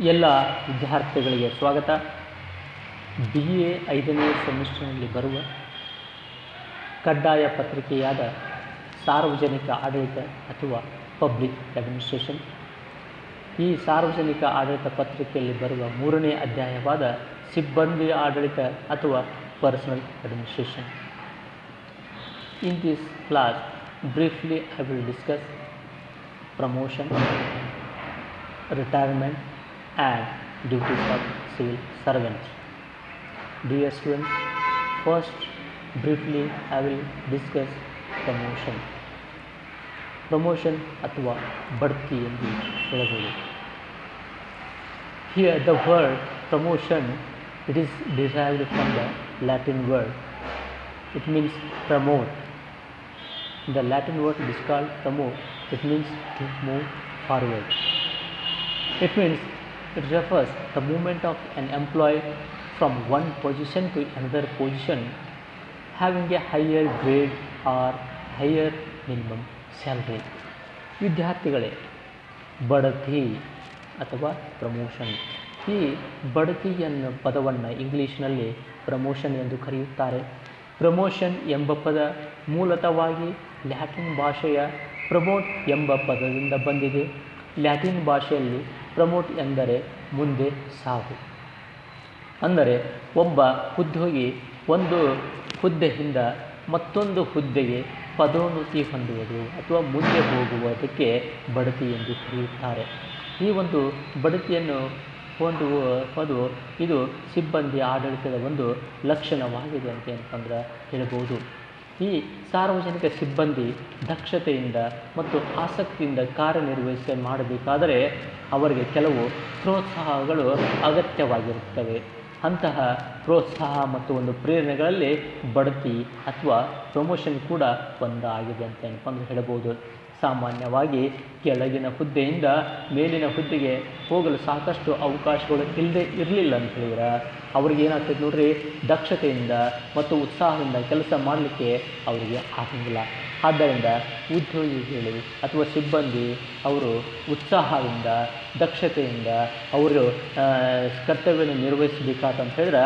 ಎಲ್ಲ ವಿದ್ಯಾರ್ಥಿಗಳಿಗೆ ಸ್ವಾಗತ. BA 5ನೇ ಸೆಮಿಸ್ಟರ್ನಲ್ಲಿ ಬರುವ ಕಡ್ಡಾಯ ಪತ್ರಿಕೆಯಾದ ಸಾರ್ವಜನಿಕ ಆಡಳಿತ ಅಥವಾ ಪಬ್ಲಿಕ್ ಅಡ್ಮಿನಿಸ್ಟ್ರೇಷನ್. ಈ ಸಾರ್ವಜನಿಕ ಆಡಳಿತ ಪತ್ರಿಕೆಯಲ್ಲಿ ಬರುವ 3ನೇ ಅಧ್ಯಾಯವಾದ ಸಿಬ್ಬಂದಿ ಆಡಳಿತ ಅಥವಾ personal administration. In this class, briefly I will discuss promotion, retirement and duties of civil servants. Dear students, first briefly I will discuss promotion. Promotion ಅಥವಾ ಬಡ್ತಿ ಎಂದು ಹೇಳಬಹುದು. Here the word promotion, it is derived from the Latin word. It means promote. The Latin word is called promote. It means to move forward. It means it refers the movement of an employee from one position to another position having a higher grade or higher minimum salary. ವಿದ್ಯಾರ್ಥಿಗಳೇ, ಬಡ್ತಿ ಅಥವಾ promotion, ಈ ಬಡ್ತಿ ಎನ್ನುವ ಪದವನ್ನು ಇಂಗ್ಲೀಷ್ನಲ್ಲಿ promotion ಎಂದು ಕರೆಯುತ್ತಾರೆ. ಪ್ರಮೋಷನ್ ಎಂಬ ಪದ ಮೂಲತಃವಾಗಿ ಲ್ಯಾಟಿನ್ ಭಾಷೆಯ ಪ್ರಮೋಟ್ ಎಂಬ ಪದದಿಂದ ಬಂದಿದೆ. ಲ್ಯಾಟಿನ್ ಭಾಷೆಯಲ್ಲಿ ಪ್ರಮೋಟ್ ಎಂದರೆ ಮುಂದೆ ಸಾಗು. ಅಂದರೆ ಒಬ್ಬ ಉದ್ಯೋಗಿ ಒಂದು ಹುದ್ದೆಯಿಂದ ಮತ್ತೊಂದು ಹುದ್ದೆಗೆ ಪದೋನ್ನತಿ ಹೊಂದುವುದು ಅಥವಾ ಮುಂದೆ ಹೋಗುವುದಕ್ಕೆ ಬಡ್ತಿ ಎಂದು ಕರೆಯುತ್ತಾರೆ. ಈ ಒಂದು ಬಡ್ತಿಯನ್ನು ಹೊಂದುವುದು ಇದು ಸಿಬ್ಬಂದಿ ಆಡಳಿತದ ಒಂದು ಲಕ್ಷಣವಾಗಿದೆ ಅಂತ ಏನಂತಂದ್ರೆ ಹೇಳ್ಬೋದು. ಈ ಸಾರ್ವಜನಿಕ ಸಿಬ್ಬಂದಿ ದಕ್ಷತೆಯಿಂದ ಮತ್ತು ಆಸಕ್ತಿಯಿಂದ ಮಾಡಬೇಕಾದರೆ ಅವರಿಗೆ ಕೆಲವು ಪ್ರೋತ್ಸಾಹಗಳು ಅಗತ್ಯವಾಗಿರುತ್ತವೆ. ಅಂತಹ ಪ್ರೋತ್ಸಾಹ ಮತ್ತು ಒಂದು ಪ್ರೇರಣೆಗಳಲ್ಲಿ ಬಡ್ತಿ ಅಥವಾ ಪ್ರಮೋಷನ್ ಕೂಡ ಒಂದಾಗಿದೆ ಅಂತ ಏನಂತಂದ್ರೆ ಹೇಳ್ಬೋದು. ಸಾಮಾನ್ಯವಾಗಿ ಕೆಳಗಿನ ಹುದ್ದೆಯಿಂದ ಮೇಲಿನ ಹುದ್ದೆಗೆ ಹೋಗಲು ಸಾಕಷ್ಟು ಅವಕಾಶಗಳು ಇರಲಿಲ್ಲ ಅಂತ ಹೇಳಿದ್ರೆ ಅವ್ರಿಗೆ ಏನಾಗ್ತದೆ ನೋಡ್ರಿ, ದಕ್ಷತೆಯಿಂದ ಮತ್ತು ಉತ್ಸಾಹದಿಂದ ಕೆಲಸ ಮಾಡಲಿಕ್ಕೆ ಅವರಿಗೆ ಆಗಂಗಿಲ್ಲ. ಆದ್ದರಿಂದ ಉದ್ಯೋಗಿಗಳು ಅಥವಾ ಸಿಬ್ಬಂದಿ ಅವರು ಉತ್ಸಾಹದಿಂದ ದಕ್ಷತೆಯಿಂದ ಅವರು ಕರ್ತವ್ಯವನ್ನು ನಿರ್ವಹಿಸಬೇಕಾದಂತ ಹೇಳಿದ್ರೆ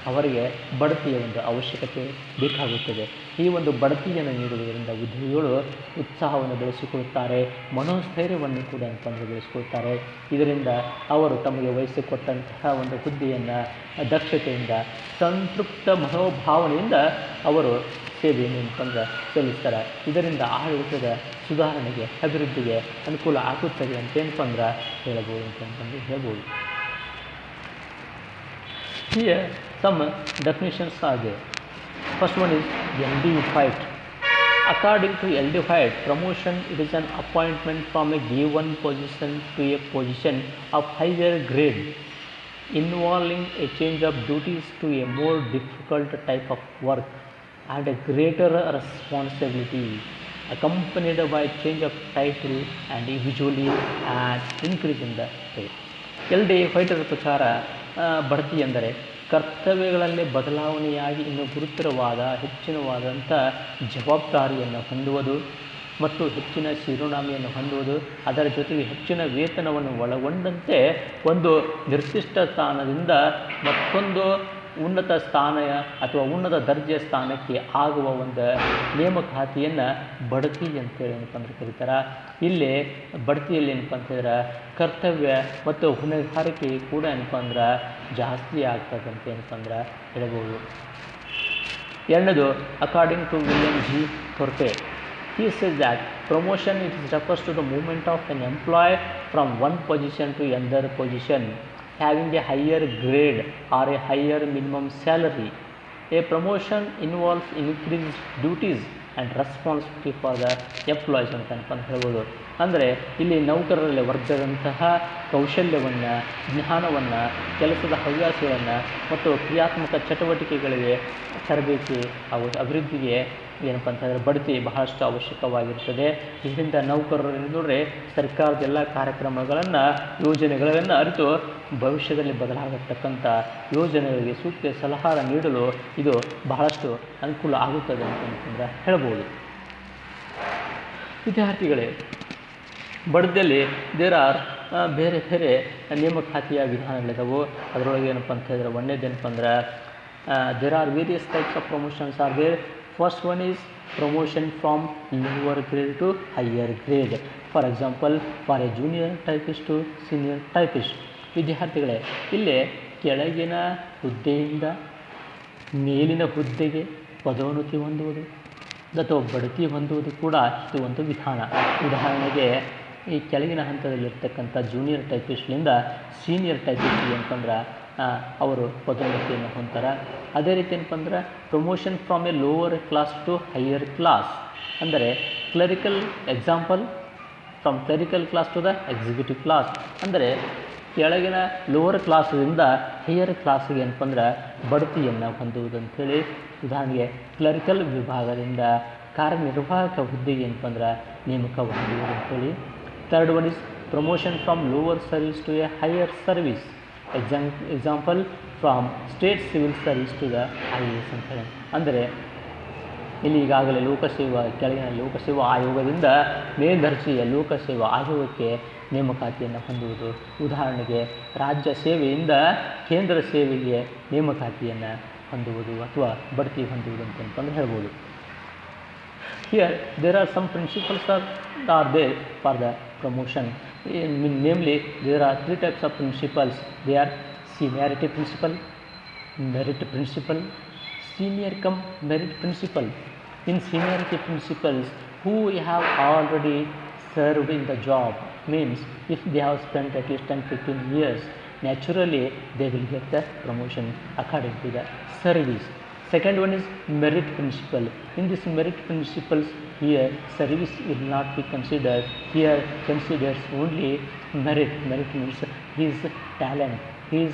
ಅವರಿಗೆ ಬಡ್ತಿಯ ಒಂದು ಅವಶ್ಯಕತೆ ಬೇಕಾಗುತ್ತದೆ. ಈ ಒಂದು ಬಡ್ತಿಯನ್ನು ನೀಡುವುದರಿಂದ ಉದ್ಯೋಗಿಗಳು ಉತ್ಸಾಹವನ್ನು ಬೆಳೆಸಿಕೊಳ್ಳುತ್ತಾರೆ, ಮನೋಸ್ಥೈರ್ಯವನ್ನು ಕೂಡ ಬೆಳೆಸಿಕೊಳ್ತಾರೆ. ಇದರಿಂದ ಅವರು ತಮಗೆ ವಹಿಸಿಕೊಟ್ಟಂತಹ ಒಂದು ಹುದ್ದೆಯನ್ನು ದಕ್ಷತೆಯಿಂದ ಸಂತೃಪ್ತ ಮನೋಭಾವನೆಯಿಂದ ಅವರು ಸೇವೆಯನ್ನು ಸಲ್ಲಿಸ್ತಾರೆ. ಇದರಿಂದ ಆಡಳಿತದ ಸುಧಾರಣೆಗೆ ಅಭಿವೃದ್ಧಿಗೆ ಅನುಕೂಲ ಆಗುತ್ತದೆ ಅಂತೇನಪ್ಪ ಹೇಳ್ಬೋದು ಹೇಳ್ಬೋದು. Here some definitions are there. First one is LD White. According to LD White, promotion it is an appointment from a given position to a position of higher grade involving a change of duties to a more difficult type of work and a greater responsibility accompanied by change of title and usually an increase in the pay. LD White ಪ್ರಕಾರ ಬಡ್ತಿ ಎಂದರೆ ಕರ್ತವ್ಯಗಳಲ್ಲಿ ಬದಲಾವಣೆಯಾಗಿ ಇನ್ನು ಗುರುತರವಾದ ಹೆಚ್ಚಿನವಾದಂಥ ಜವಾಬ್ದಾರಿಯನ್ನು ಹೊಂದುವುದು ಮತ್ತು ಹೆಚ್ಚಿನ ಶಿರೋನಾಮೆಯನ್ನು ಹೊಂದುವುದು, ಅದರ ಜೊತೆಗೆ ಹೆಚ್ಚಿನ ವೇತನವನ್ನು ಒಳಗೊಂಡಂತೆ ಒಂದು ನಿರ್ದಿಷ್ಟ ಸ್ಥಾನದಿಂದ ಮತ್ತೊಂದು ಉನ್ನತ ಸ್ಥಾನ ಅಥವಾ ಉನ್ನತ ದರ್ಜೆಯ ಸ್ಥಾನಕ್ಕೆ ಆಗುವ ಒಂದು ನೇಮಕಾತಿಯನ್ನು ಬಡ್ತಿ ಅಂತೇಳಿ ಕರೀತಾರೆ. ಇಲ್ಲಿ ಬಡ್ತಿಯಲ್ಲಿ ಅಂತಂದ್ರೆ ಕರ್ತವ್ಯ ಮತ್ತು ಹೊಣೆಗಾರಿಕೆ ಕೂಡ ಜಾಸ್ತಿ ಆಗ್ತದಂತೆ ಹೇಳ್ಬೋದು. ಎರಡನೇದು according to William G Thorpe. He says that promotion it refers to the movement of an employee from one position to another position having a higher grade or a higher minimum salary. A promotion involves increased duties and responsibility for the employees ಅಂತ ಹೇಳ್ಬೋದು. ಅಂದರೆ ಇಲ್ಲಿ ನೌಕರರಲ್ಲಿ ವರ್ಗದಂತಹ ಕೌಶಲ್ಯವನ್ನು, ಜ್ಞಾನವನ್ನು, ಕೆಲಸದ ಹವ್ಯಾಸಗಳನ್ನು ಮತ್ತು ಕ್ರಿಯಾತ್ಮಕ ಚಟುವಟಿಕೆಗಳಿಗೆ ತರಬೇತಿ ಹಾಗೂ ಅಭಿವೃದ್ಧಿಗೆ ಏನಪ್ಪ ಅಂತಂದರೆ ಬಡ್ತಿ ಬಹಳಷ್ಟು ಅವಶ್ಯಕವಾಗಿರ್ತದೆ. ಇದರಿಂದ ನೌಕರರು ನೋಡ್ರೆ ಸರ್ಕಾರದ ಎಲ್ಲ ಕಾರ್ಯಕ್ರಮಗಳನ್ನು ಯೋಜನೆಗಳನ್ನು ಅರಿತು ಭವಿಷ್ಯದಲ್ಲಿ ಬದಲಾಗತಕ್ಕಂಥ ಯೋಜನೆಗಳಿಗೆ ಸೂಕ್ತ ಸಲಹೆ ನೀಡಲು ಇದು ಬಹಳಷ್ಟು ಅನುಕೂಲ ಆಗುತ್ತದೆ ಅಂತಂದ್ರೆ ಹೇಳ್ಬೋದು. ವಿದ್ಯಾರ್ಥಿಗಳೇ, ಬಡ್ತಿಯಲ್ಲಿ ದೇರ್ ಆರ್ ಬೇರೆ ಬೇರೆ ನೇಮಕಾತಿಯ ವಿಧಾನಗಳಿದಾವೆ. ಅದರೊಳಗೆ ಏನಪ್ಪ ಅಂತ ಹೇಳಿದ್ರೆ ಒಂದೇದೇನಪ್ಪ ಅಂದ್ರೆ there are various types of promotions are there. First one is promotion from lower grade to higher grade. For example, for a junior typist to senior typist. ವಿದ್ಯಾರ್ಥಿಗಳೇ, ಇಲ್ಲೇ ಕೆಳಗಿನ ಹುದ್ದೆಯಿಂದ ಮೇಲಿನ ಹುದ್ದೆಗೆ ಪದೋನ್ನತಿ ಹೊಂದುವುದು ಅಥವಾ ಬಡ್ತಿ ಹೊಂದುವುದು ಕೂಡ ಇದು ಒಂದು ವಿಧಾನ. ಉದಾಹರಣೆಗೆ, ಈ ಕೆಳಗಿನ ಹಂತದಲ್ಲಿರ್ತಕ್ಕಂಥ ಜೂನಿಯರ್ ಟೈಪಿಸ್ಟ್ನಿಂದ ಸೀನಿಯರ್ ಟೈಪಿಸ್ಟ್ ಅಂತಂದ್ರೆ ಅವರು ಪದೋನ್ನತಿಯನ್ನು ಹೊಂದ್ತಾರೆ. ಅದೇ ರೀತಿ ಏನಪ್ಪ ಅಂದ್ರೆ promotion from a lower class to higher class, ಅಂದರೆ clerical example from clerical class to the executive class, ಅಂದರೆ ಕೆಳಗಿನ ಲೋವರ್ ಕ್ಲಾಸ್ದಿಂದ ಹೈಯರ್ ಕ್ಲಾಸಿಗೆ ಏನಪ್ಪ ಅಂದ್ರೆ ಬಡ್ತಿಯನ್ನು ಹೊಂದುವುದಂಥೇಳಿ. ಉದಾಹರಣೆಗೆ, ಕ್ಲರಿಕಲ್ ವಿಭಾಗದಿಂದ ಕಾರ್ಯನಿರ್ವಾಹಕ ಹುದ್ದೆಗೆ ಏನಪ್ಪ ಅಂದ್ರೆ ನೇಮಕ ಹೊಂದುವುದು ಅಂಥೇಳಿ. Third one is promotion from lower service to a higher service. Example from state civil service to the IAS ಅಂತೇಳಿ. ಅಂದರೆ ಇಲ್ಲಿ ಈಗಾಗಲೇ ಕೆಳಗಿನ ಲೋಕಸೇವಾ ಆಯೋಗದಿಂದ ಮೇಲ್ದರ್ಜೆಯ ಲೋಕಸೇವಾ ಆಯೋಗಕ್ಕೆ ನೇಮಕಾತಿಯನ್ನು ಹೊಂದುವುದು. ಉದಾಹರಣೆಗೆ, ರಾಜ್ಯ ಸೇವೆಯಿಂದ ಕೇಂದ್ರ ಸೇವೆಗೆ ನೇಮಕಾತಿಯನ್ನು ಹೊಂದುವುದು ಅಥವಾ ಬಡ್ತಿ ಹೊಂದುವುದು ಅಂತಂದು ಹೇಳ್ಬೋದು. Here there are some principles are there for the promotion. Namely, there are three types of principles. They are seniority principle, merit principle, senior cum merit principle. In seniority principles, who have already served in the job, means if they have spent at least 10-15 years, naturally they will get the promotion according to the service. Second one is merit principle. In this merit principles, here service will not be considered. Here considers only merit. Merit means his talent, his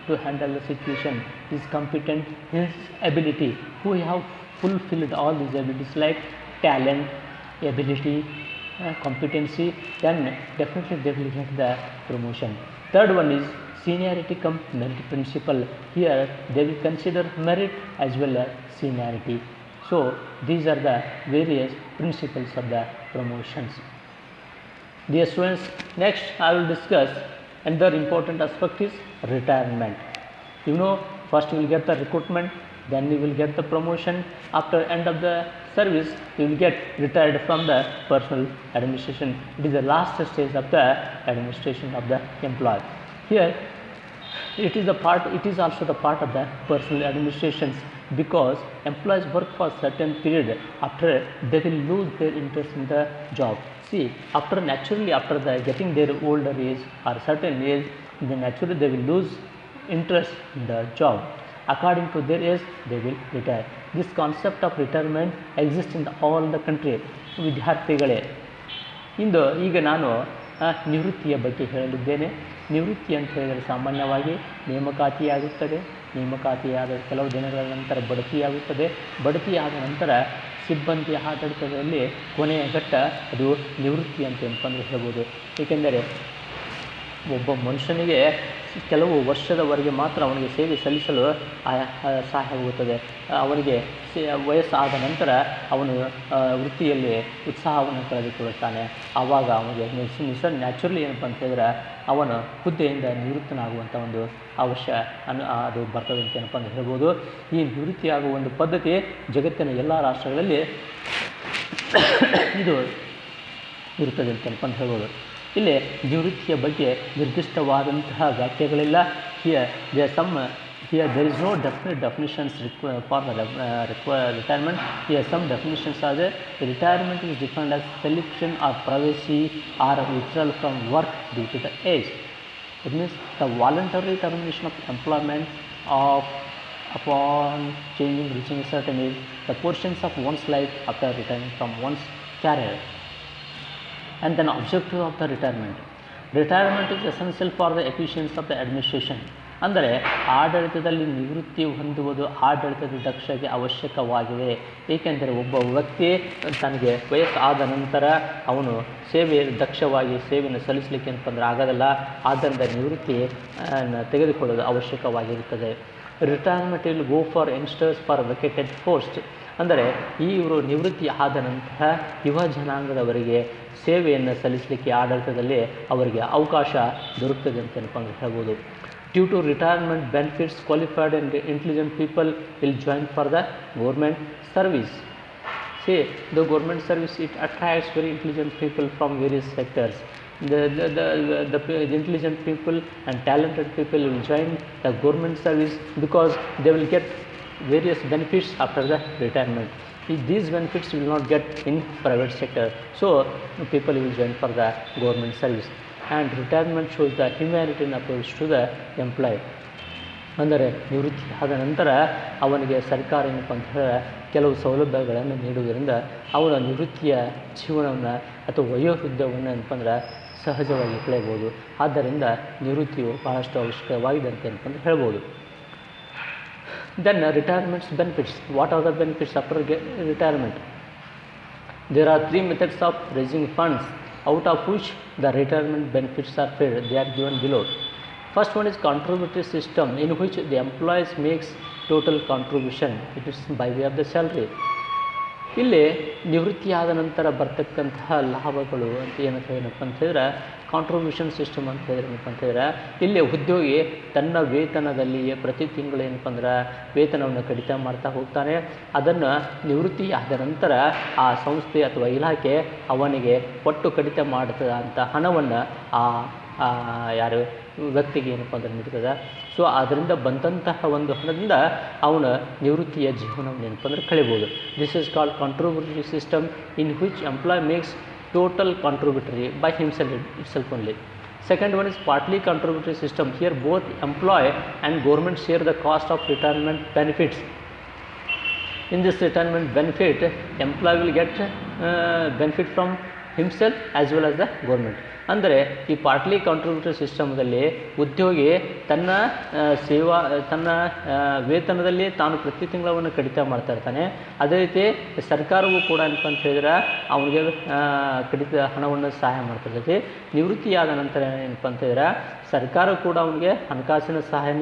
to handle the situation, his competent, his ability. Who have fulfilled all these abilities like talent, ability, competency, then definitely they will get the promotion. Third one is seniority cum merit principle. Here they will consider merit as well as seniority. So these are the various principles of the promotions. Dear students, next I will discuss another important aspect is retirement. You know, first you will get the recruitment, then you will get the promotion. After end of the service, you will get retired from the personal administration. It is the last stage of the administration of the employee. Here it is also the part of the personal administrations, because employees work for certain period. After they will lose their interest in the job. See, naturally after the getting their older age or certain age, then naturally they will lose interest in the job. According to their age, they will retire. This concept of retirement exists in all the country. ವಿದ್ಯಾರ್ಥಿಗಳೇ, ಈಗ ನಾನು ನಿವೃತ್ತಿಯ ಬಗ್ಗೆ ಹೇಳಲಿದ್ದೇನೆ. ನಿವೃತ್ತಿ ಅಂತ ಹೇಳಿದರೆ ಸಾಮಾನ್ಯವಾಗಿ ನೇಮಕಾತಿಯಾಗುತ್ತದೆ. ನೇಮಕಾತಿಯಾದ ಕೆಲವು ದಿನಗಳ ನಂತರ ಬಡ್ತಿಯಾಗುತ್ತದೆ. ಬಡ್ತಿಯಾದ ನಂತರ ಸಿಬ್ಬಂದಿ ಆಡಳಿತದಲ್ಲಿ ಕೊನೆಯ ಘಟ್ಟ ಅದು ನಿವೃತ್ತಿ ಅಂತ ಏನಪ್ಪಂದ್ರೆ ಹೇಳ್ಬೋದು. ಏಕೆಂದರೆ ಒಬ್ಬ ಮನುಷ್ಯನಿಗೆ ಕೆಲವು ವರ್ಷದವರೆಗೆ ಮಾತ್ರ ಅವನಿಗೆ ಸೇವೆ ಸಲ್ಲಿಸಲು ಸಹಾಯವಾಗುತ್ತದೆ. ಅವನಿಗೆ ವಯಸ್ಸಾದ ನಂತರ ಅವನು ವೃತ್ತಿಯಲ್ಲಿ ಉತ್ಸಾಹವನ್ನು ಕಳೆದುಕೊಳ್ಳುತ್ತಾನೆ. ಆವಾಗ ಅವನಿಗೆ ನ್ಯಾಚುರಲಿ ಏನಪ್ಪ ಅಂತ ಹೇಳಿದ್ರೆ ಅವನ ಹುದ್ದೆಯಿಂದ ನಿವೃತ್ತನಾಗುವಂಥ ಒಂದು ಅದು ಬರ್ತದೆ ಅಂತ ಏನಪ್ಪ ಅಂತ ಹೇಳ್ಬೋದು. ಈ ನಿವೃತ್ತಿಯಾಗುವ ಒಂದು ಪದ್ಧತಿ ಜಗತ್ತಿನ ಎಲ್ಲ ರಾಷ್ಟ್ರಗಳಲ್ಲಿ ಇದು ಇರುತ್ತದೆ ಅಂತ ಏನಪ್ಪ ಅಂತ ಹೇಳ್ಬೋದು. ಇಲ್ಲಿ ನಿವೃತ್ತಿಯ ಬಗ್ಗೆ ನಿರ್ದಿಷ್ಟವಾದಂತಹ ವ್ಯಾಖ್ಯೆಗಳಿಲ್ಲ. Here there is no definite definitions for the retirement. Here some definitions are there. The retirement is defined as selection or privacy or withdrawal from work due to the age. It means the voluntary termination of employment upon reaching a certain age, the portions of one's life after retiring from one's career. And then objective of the retirement. Retirement is essential for the efficiency of the administration. ಅಂದರೆ ಆಡಳಿತದಲ್ಲಿ ನಿವೃತ್ತಿ ಹೊಂದುವುದು ಆಡಳಿತದ ದಕ್ಷತೆಗೆ ಅವಶ್ಯಕವಾಗಿದೆ. ಏಕೆಂದರೆ ಒಬ್ಬ ವ್ಯಕ್ತಿ ತನಗೆ ವಯಸ್ಸಾದ ನಂತರ ಅವನು ದಕ್ಷವಾಗಿ ಸೇವೆಯನ್ನು ಸಲ್ಲಿಸಲಿಕ್ಕೆ ಅಂತಂದರೆ ಆಗೋದಿಲ್ಲ. ಆದ್ದರಿಂದ ನಿವೃತ್ತಿ ತೆಗೆದುಕೊಳ್ಳೋದು ಅವಶ್ಯಕವಾಗಿರುತ್ತದೆ. Retirement will go for youngsters for vacated post. ಅಂದರೆ ಇವರು ನಿವೃತ್ತಿ ಆದ ನಂತರ ಯುವ ಜನಾಂಗದವರಿಗೆ ಸೇವೆಯನ್ನು ಸಲ್ಲಿಸಲಿಕ್ಕೆ ಆಡಳಿತದಲ್ಲಿ ಅವರಿಗೆ ಅವಕಾಶ ದೊರಕ್ತದೆ ಅಂತ ಹೇಳ್ಬೋದು. Due to retirement benefits qualified and intelligent people will join for the government service. See, the government service, it attracts very intelligent people from various sectors. The intelligent people and talented people will join the government service because they will get various benefits after the retirement. These benefits will not get in private sector, so people will join for the government service. And retirement shows the humanitarian approach to the employee. ಅಂದರೆ ನಿವೃತ್ತಿ ಆದ ನಂತರ ಅವನಿಗೆ ಸರ್ಕಾರ ಏನಪ್ಪ ಅಂತ ಹೇಳಿದ್ರೆ ಕೆಲವು ಸೌಲಭ್ಯಗಳನ್ನು ನೀಡುವುದರಿಂದ ಅವನ ನಿವೃತ್ತಿಯ ಜೀವನವನ್ನು ಅಥವಾ ವಯೋವೃದ್ಧವನ್ನು ಏನಪ್ಪ ಅಂದ್ರೆ ಸಹಜವಾಗಿ ಕಳೆಯಬಹುದು. ಆದ್ದರಿಂದ ನಿವೃತ್ತಿಯು ಬಹಳಷ್ಟು ಅವಶ್ಯಕವಾಗಿದೆ ಅಂತ ಏನಪ್ಪ ಹೇಳ್ಬೋದು. Then retirement benefits. What are the benefits after retirement? There are 3 methods of raising funds, out of which the retirement benefits are paid. They are given below. First one is contributory system, in which the employees makes total contribution. It is by way of the salary. ಇಲ್ಲಿ ನಿವೃತ್ತಿಯಾದ ನಂತರ ಬರ್ತಕ್ಕಂತಹ ಲಾಭಗಳು ಅಂತ ಏನಪ್ಪ ಅಂತ ಹೇಳಿದ್ರೆ contribution system ಅಂತ ಹೇಳಿದ್ರೆ ಏನಪ್ಪ ಅಂತ ಹೇಳಿದ್ರೆ ಇಲ್ಲಿ ಉದ್ಯೋಗಿ ತನ್ನ ವೇತನದಲ್ಲಿಯೇ ಪ್ರತಿ ತಿಂಗಳು ಏನಪ್ಪ ಅಂದ್ರೆ ವೇತನವನ್ನು ಕಡಿತ ಮಾಡ್ತಾ ಹೋಗ್ತಾನೆ. ಅದನ್ನು ನಿವೃತ್ತಿ ಆದ ನಂತರ ಆ ಸಂಸ್ಥೆ ಅಥವಾ ಇಲಾಖೆ ಅವನಿಗೆ ಒಟ್ಟು ಕಡಿತ ಮಾಡ್ತದ ಅಂತ ಹಣವನ್ನು ಯಾರು ವ್ಯಕ್ತಿಗೆ ಏನಪ್ಪ ಅಂದ್ರೆ ನೀಡ್ತದೆ. ಸೊ ಅದರಿಂದ ಬಂದಂತಹ ಒಂದು ಹಣದಿಂದ ಅವನ ನಿವೃತ್ತಿಯ ಜೀವನವನ್ನು ಏನಪ್ಪ ಅಂದ್ರೆ ಕಳಿಬೋದು. This is called contributory system, in which employ makes total contributory by itself only. Second one is partly contributory system. Here both employee and government share the cost of retirement benefits. In this retirement benefit, employee will get benefit from himself as well as the government. ಅಂದರೆ ಈ partly contributory ಸಿಸ್ಟಮ್ದಲ್ಲಿ ಉದ್ಯೋಗಿ ತನ್ನ ತನ್ನ ವೇತನದಲ್ಲಿ ತಾನು ಪ್ರತಿ ತಿಂಗಳವನ್ನು ಕಡಿತ ಮಾಡ್ತಾ ಇರ್ತಾನೆ. ಅದೇ ರೀತಿ ಸರ್ಕಾರವೂ ಕೂಡ ಏನಪ್ಪ ಅಂತ ಹೇಳಿದ್ರೆ ಅವನಿಗೆ ಕಡಿತ ಹಣವನ್ನು ಸಹಾಯ ಮಾಡ್ತಿರ್ತೈತಿ. ನಿವೃತ್ತಿಯಾದ ನಂತರ ಏನಪ್ಪ ಅಂತ ಹೇಳಿದ್ರೆ ಸರ್ಕಾರ ಕೂಡ ಅವನಿಗೆ ಹಣಕಾಸಿನ ಸಹಾಯ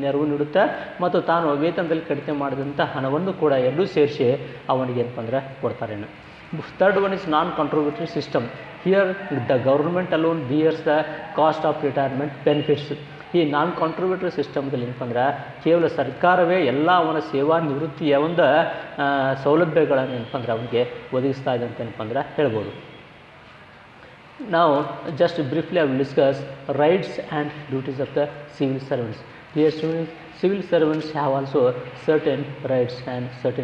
ನೆರವು ನೀಡುತ್ತೆ ಮತ್ತು ತಾನು ವೇತನದಲ್ಲಿ ಕಡಿತ ಮಾಡಿದಂಥ ಹಣವನ್ನು ಕೂಡ ಎರಡೂ ಸೇರಿಸಿ ಅವನಿಗೆ ಏನಪ್ಪ ಅಂದ್ರೆ ಕೊಡ್ತಾರೆ. Third one is non-contributory system. Here the government alone bears the cost of retirement benefits. ಈ ನಾನ್ ಕಾಂಟ್ರಿಬ್ಯೂಟರಿ ಸಿಸ್ಟಮ್ದಲ್ಲಿ ಏನಪ್ಪ ಅಂದ್ರೆ ಕೇವಲ ಸರ್ಕಾರವೇ ಎಲ್ಲ ಅವನ ಸೇವಾ ನಿವೃತ್ತಿಯ ಒಂದು ಸೌಲಭ್ಯಗಳನ್ನು ಏನಪ್ಪ ಅಂದ್ರೆ ಅವನಿಗೆ ಒದಗಿಸ್ತಾ ಇದೆ ಅಂತ ಏನಪ್ಪ ಅಂದ್ರೆ ಹೇಳ್ಬೋದು. Now just briefly I will discuss rights and duties of the civil servants. Dear students, civil servants have also certain rights and certain